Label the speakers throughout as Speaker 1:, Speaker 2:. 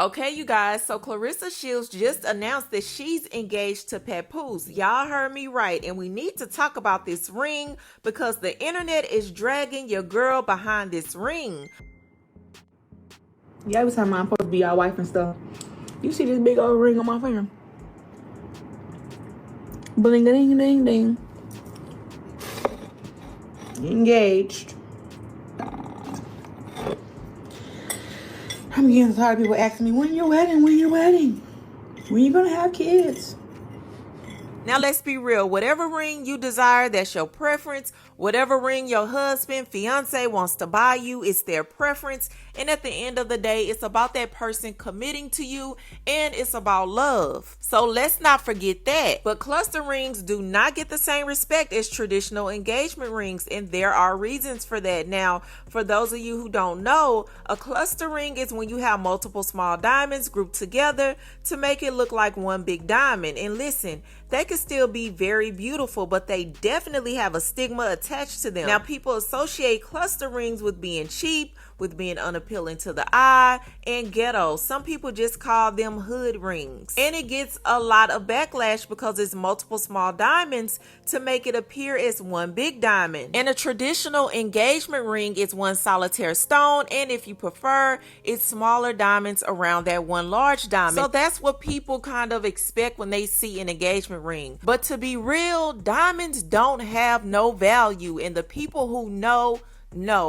Speaker 1: Okay, you guys, so Claressa Shields just announced that she's engaged to Papoose. Y'all heard me right, and we need to talk about this ring because the internet is dragging your girl behind this ring.
Speaker 2: Yeah, every time I'm supposed to be your wife and stuff. You see this big old ring on my finger? Bling ding ding ding. Engaged. I'm getting tired of people asking me, when your wedding? When your wedding? When you gonna have kids?
Speaker 1: Now, let's be real. Whatever ring you desire, that's your preference. Whatever ring your husband, fiance wants to buy you, it's their preference. And at the end of the day, it's about that person committing to you, and it's about love. So let's not forget that. But cluster rings do not get the same respect as traditional engagement rings, and there are reasons for that. Now, for those of you who don't know, a cluster ring is when you have multiple small diamonds grouped together to make it look like one big diamond. And listen, they can still be very beautiful, but they definitely have a stigma attached to them. Now, people associate cluster rings with being cheap, with being unappealing to the eye, and ghetto. Some people just call them hood rings. And it gets a lot of backlash because it's multiple small diamonds to make it appear as one big diamond. And a traditional engagement ring is one solitaire stone, and if you prefer, it's smaller diamonds around that one large diamond. So that's what people kind of expect when they see an engagement ring. But to be real, diamonds don't have no value, and the people who know,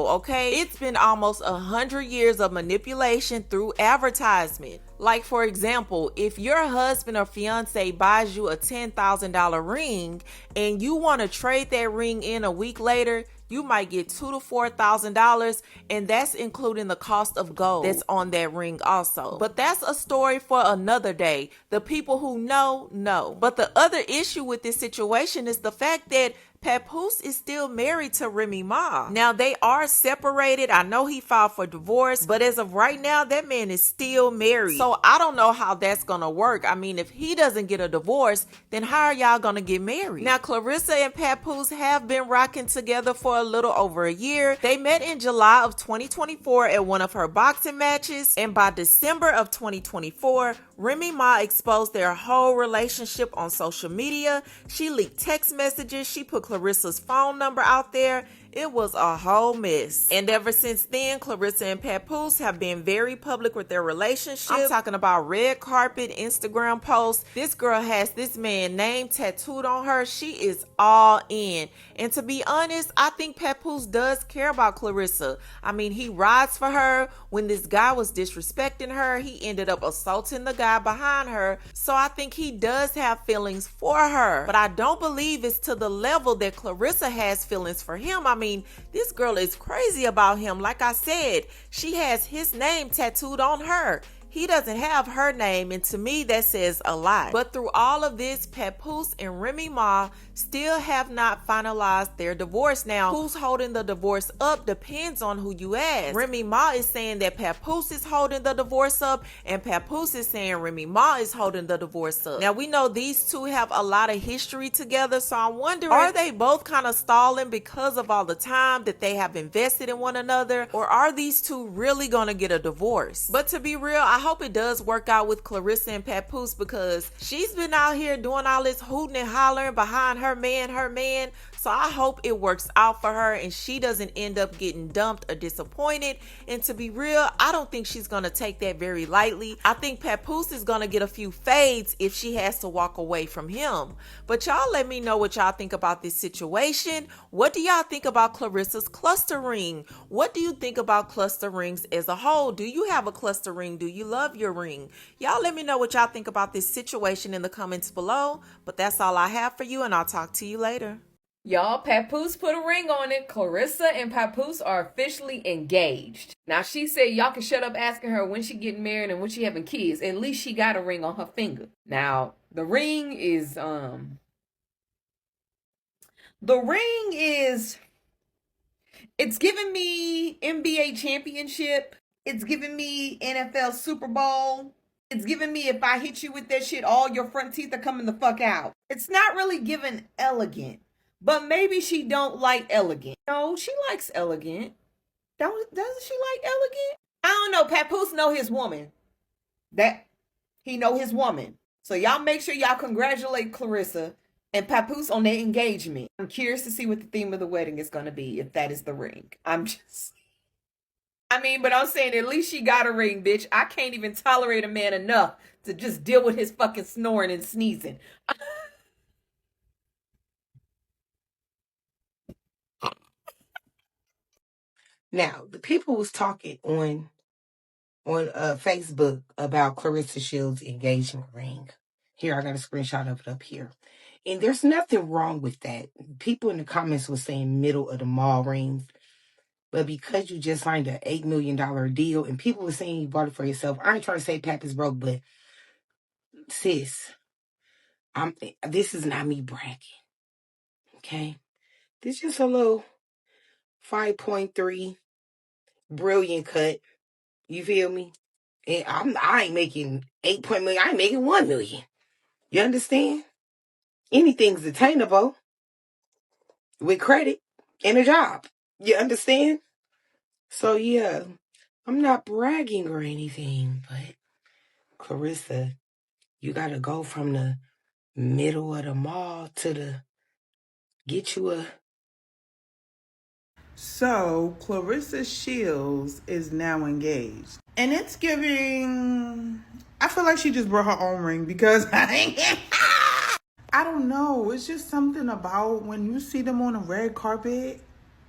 Speaker 1: okay? It's been almost 100 years of manipulation through advertisement. Like, for example, if your husband or fiance buys you a $10,000 ring and you want to trade that ring in a week later, you might get $2,000 to $4,000, and that's including the cost of gold that's on that ring also. But that's a story for another day. The people who know. But the other issue with this situation is the fact that Papoose is still married to Remy Ma. Now, they are separated. I know he filed for divorce, but as of right now, that man is still married. So I don't know how that's gonna work. I mean, if he doesn't get a divorce, then how are y'all gonna get married? Now, Claressa and Papoose have been rocking together for a little over a year. They met in July of 2024 at one of her boxing matches, and by December of 2024, Remy Ma exposed their whole relationship on social media. She leaked text messages. She put Claressa's phone number out there. It was a whole mess. And ever since then, Claressa and Papoose have been very public with their relationship. I'm talking about red carpet, Instagram posts. This girl has this man's name tattooed on her. She is all in. And to be honest, I think Papoose does care about Claressa. I mean, he rides for her. When this guy was disrespecting her, he ended up assaulting the guy behind her. So I think he does have feelings for her. But I don't believe it's to the level that Claressa has feelings for him. I mean, this girl is crazy about him. Like I said, she has his name tattooed on her. He doesn't have her name, and to me that says a lot. But through all of this, Papoose and Remy Ma still have not finalized their divorce. Now, who's holding the divorce up depends on who you ask. Remy Ma is saying that Papoose is holding the divorce up, and Papoose is saying Remy Ma is holding the divorce up. Now, we know these two have a lot of history together, so I'm wondering, are they both kind of stalling because of all the time that they have invested in one another, or are these two really gonna get a divorce? But to be real, I hope it does work out with Claressa and Papoose, because she's been out here doing all this hooting and hollering behind her man. So I hope it works out for her and she doesn't end up getting dumped or disappointed. And to be real, I don't think she's going to take that very lightly. I think Papoose is going to get a few fades if she has to walk away from him. But y'all let me know what y'all think about this situation. What do y'all think about Claressa's cluster ring? What do you think about cluster rings as a whole? Do you have a cluster ring? Do you love your ring? Y'all let me know what y'all think about this situation in the comments below. But that's all I have for you, and I'll talk to you later.
Speaker 3: Y'all, Papoose put a ring on it. Claressa and Papoose are officially engaged. Now, she said y'all can shut up asking her when she getting married and when she having kids. At least she got a ring on her finger. Now, the ring is, it's giving me NBA championship. It's giving me NFL Super Bowl. It's giving me, if I hit you with that shit, all your front teeth are coming the fuck out. It's not really giving elegant. But maybe she don't like elegant. No, she likes elegant. Doesn't she like elegant? I don't know. Papoose know his woman. That he know his woman. So y'all make sure y'all congratulate Claressa and Papoose on their engagement. I'm curious to see what the theme of the wedding is going to be, if that is the ring. But I'm saying at least she got a ring, bitch. I can't even tolerate a man enough to just deal with his fucking snoring and sneezing.
Speaker 4: Now, the people was talking on Facebook about Claressa Shields' engagement ring. Here, I got a screenshot of it up here. And there's nothing wrong with that. People in the comments were saying middle of the mall ring. But because you just signed an $8 million deal and people were saying you bought it for yourself, I ain't trying to say Pap is broke, but sis, this is not me bragging. Okay? This is just a little 5.3 brilliant cut. You feel me? And I ain't making 8 million. I ain't making 1 million. You understand? Anything's attainable with credit and a job. You understand? So yeah, I'm not bragging or anything, but Claressa, you gotta go from the middle of the mall to get you a.
Speaker 2: So, Claressa Shields is now engaged. And it's giving. I feel like she just brought her own ring because I don't know. It's just something about when you see them on a red carpet,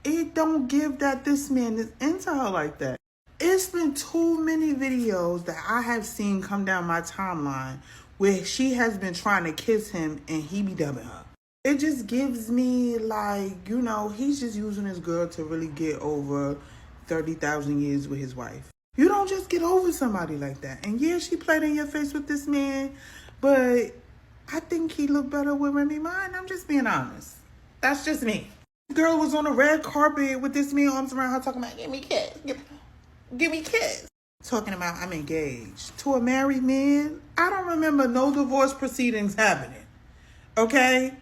Speaker 2: it don't give that this man is into her like that. It's been too many videos that I have seen come down my timeline where she has been trying to kiss him and he be dubbing her. It just gives me like, he's just using his girl to really get over 30,000 years with his wife. You don't just get over somebody like that. And yeah, she played in your face with this man, but I think he looked better with Remy Ma, and I'm just being honest. That's just me. The girl was on the red carpet with this man arms around her talking about, give me a kiss. Give me a kiss. Talking about I'm engaged to a married man. I don't remember no divorce proceedings happening. Okay?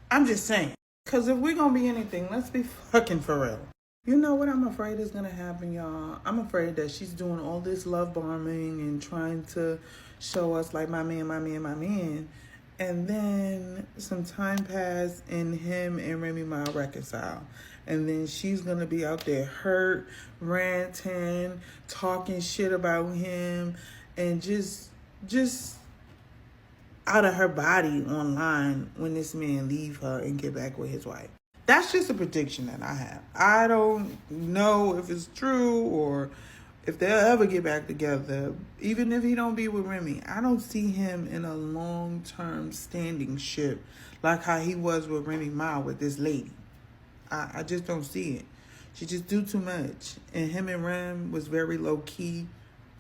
Speaker 2: I'm just saying. Because if we're going to be anything, let's be fucking for real. You know what I'm afraid is going to happen, y'all? I'm afraid that she's doing all this love bombing and trying to show us like my man, my man, my man. And then some time passed and him and Remy Ma reconcile. And then she's going to be out there hurt, ranting, talking shit about him, and just out of her body online when this man leave her and get back with his wife. That's just a prediction that I have. I don't know if it's true or if they'll ever get back together. Even if he don't be with Remy, I don't see him in a long-term standing ship like how he was with Remy Ma with this lady. I just don't see it. She just do too much. And him and Rem was very low-key.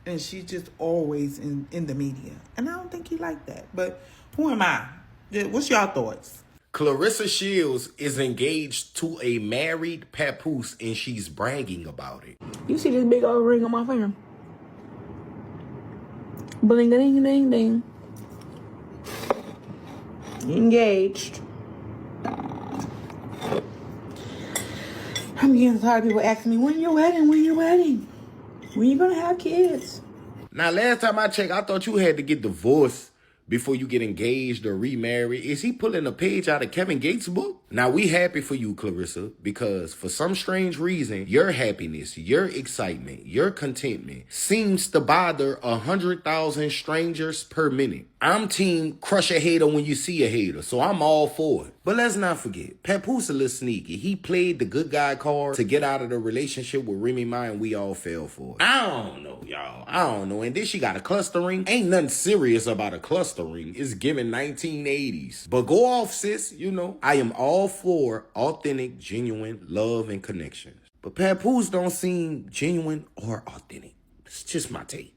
Speaker 2: And she's just always in the media. And I don't think he like that. But who am I? What's y'all thoughts?
Speaker 5: Claressa Shields is engaged to a married Papoose, and she's bragging about it.
Speaker 2: You see this big old ring on my finger? Bling-a-ding-ding-ding. Engaged. I'm getting tired of people asking me, when your wedding? When your wedding? When you gonna have kids?
Speaker 5: Now, last time I checked, I thought you had to get divorced before you get engaged or remarried. Is he pulling a page out of Kevin Gates' book? Now, we happy for you, Claressa, because for some strange reason, your happiness, your excitement, your contentment seems to bother 100,000 strangers per minute. I'm team crush a hater when you see a hater, so I'm all for it. But let's not forget, Papoose a little sneaky. He played the good guy card to get out of the relationship with Remy Ma, and we all fell for it. I don't know, y'all. I don't know. And then she got a cluster ring. Ain't nothing serious about a cluster ring. It's giving 1980s. But go off, sis. I am all for authentic, genuine love and connections. But Papoose don't seem genuine or authentic. It's just my take.